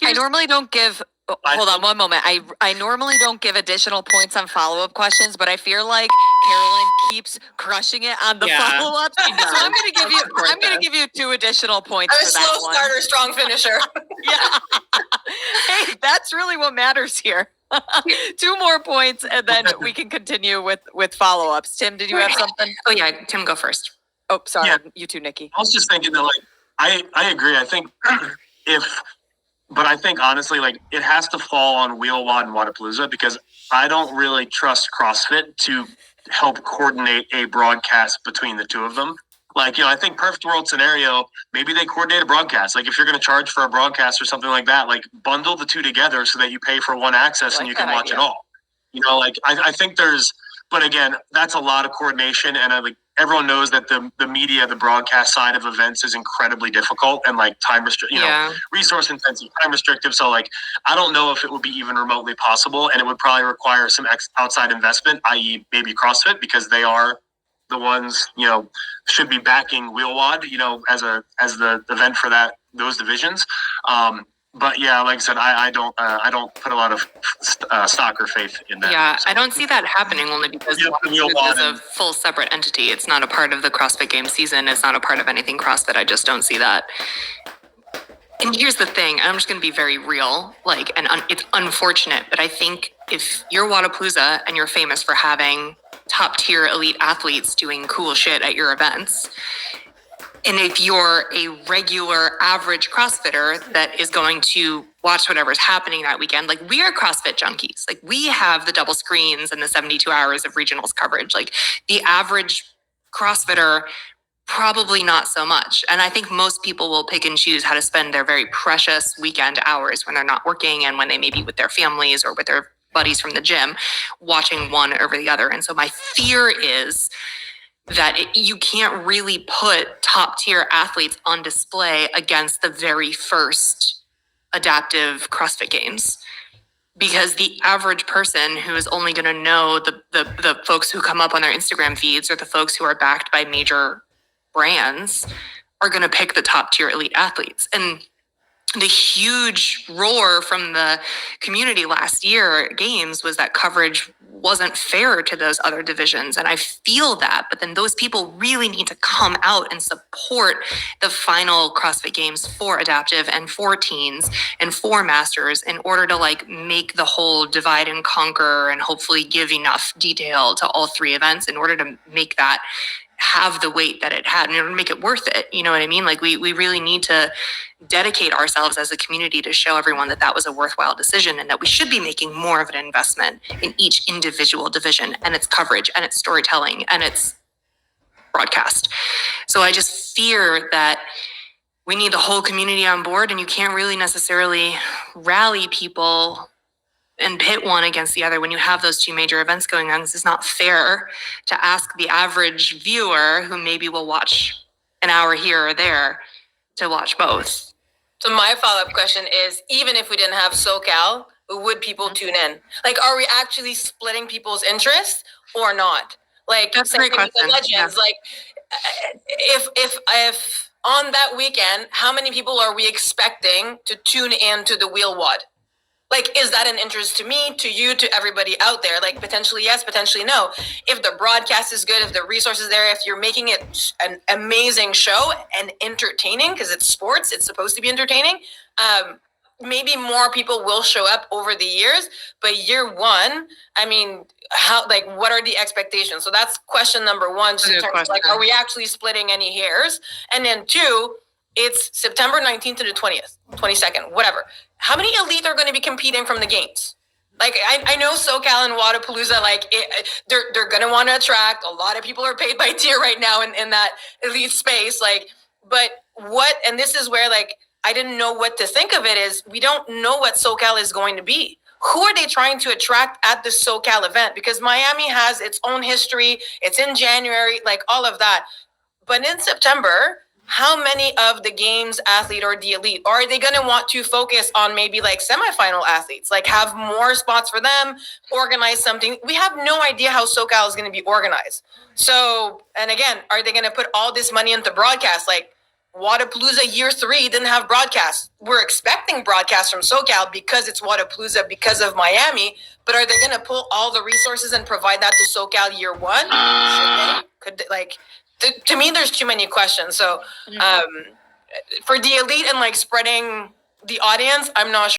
I normally don't give. Hold on one moment. I normally don't give additional points on follow-up questions, but I feel like Carolyn keeps crushing it on the follow-ups. So I'm gonna give you 2 additional points for that one. I'm a slow starter, strong finisher. Yeah. Hey, that's really what matters here. 2 more points, and then we can continue with follow-ups. Tim, did you have something? Oh yeah, Tim, go first. Oh, sorry. Yeah. You too, Nikki. I was just thinking that, I agree. I think but I think honestly, it has to fall on Wheel Wad and Wadapalooza, because I don't really trust CrossFit to help coordinate a broadcast between the two of them. I think perfect world scenario, maybe they coordinate a broadcast. If you're going to charge for a broadcast or something like that, bundle the two together so that you pay for one access and you can watch it all. I think but again, that's a lot of coordination, and everyone knows that the media, the broadcast side of events is incredibly difficult and time resource intensive, time restrictive. So I don't know if it would be even remotely possible, and it would probably require some outside investment, i.e. maybe CrossFit, because they are the ones, should be backing Wheelwad, as the event for those divisions. But yeah, like I said, I don't put a lot of stock or faith in that. Yeah, so I don't see that happening, only because it's a full separate entity. It's not a part of the CrossFit Games season. It's not a part of anything CrossFit. I just don't see that. And here's the thing, I'm just going to be very real, it's unfortunate, but I think if you're Wadapalooza and you're famous for having top tier elite athletes doing cool shit at your events, and if you're a regular average CrossFitter that is going to watch whatever's happening that weekend, we are CrossFit junkies. We have the double screens and the 72 hours of regionals coverage. The average CrossFitter, probably not so much. And I think most people will pick and choose how to spend their very precious weekend hours when they're not working and when they may be with their families or with their buddies from the gym, watching one over the other. And so my fear is that you can't really put top tier athletes on display against the very first adaptive CrossFit Games, because the average person who is only going to know the folks who come up on their Instagram feeds or the folks who are backed by major brands are going to pick the top tier elite athletes. And the huge roar from the community last year at Games was that coverage wasn't fair to those other divisions. And I feel that, but then those people really need to come out and support the final CrossFit Games for adaptive and for teens and for masters in order to make the whole divide and conquer and hopefully give enough detail to all 3 events in order to make that have the weight that it had in order to make it worth it. You know what I mean? We really need to dedicate ourselves as a community to show everyone that was a worthwhile decision and that we should be making more of an investment in each individual division and its coverage and its storytelling and its broadcast. So I just fear that we need the whole community on board, and you can't really necessarily rally people and pit one against the other when you have those 2 major events going on. This is not fair to ask the average viewer who maybe will watch an hour here or there to watch both. So my follow-up question is, even if we didn't have SoCal, would people tune in? Are we actually splitting people's interests or not? That's a great question. The legends, if on that weekend, how many people are we expecting to tune in to the Wheel Wad? Is that an interest to me, to you, to everybody out there? Potentially yes, potentially no. If the broadcast is good, if the resource is there, if you're making it an amazing show and entertaining, because it's sports, it's supposed to be entertaining, maybe more people will show up over the years. But year one, what are the expectations? So that's question number 1. Just in terms of, are we actually splitting any hairs? And then 2, it's September 19th to the 20th, 22nd, whatever. How many elite are going to be competing from the games? I know SoCal and Wadapalooza, they're going to want to attract. A lot of people are paid by tier right now in that elite space. But what, and this is where, I didn't know what to think of it, is we don't know what SoCal is going to be. Who are they trying to attract at the SoCal event? Because Miami has its own history. It's in January, all of that. But in September, how many of the games athlete or the elite, or are they going to want to focus on maybe semifinal athletes, have more spots for them, organize something? We have no idea how SoCal is going to be organized. So, and again, are they going to put all this money into broadcast? Wadapalooza year 3 didn't have broadcasts. We're expecting broadcasts from SoCal because it's Wadapalooza, because of Miami. But are they going to pull all the resources and provide that to SoCal year 1? Should they? Could they, like, to me, there's too many questions. So, for the elite and like spreading the audience, I'm not sure.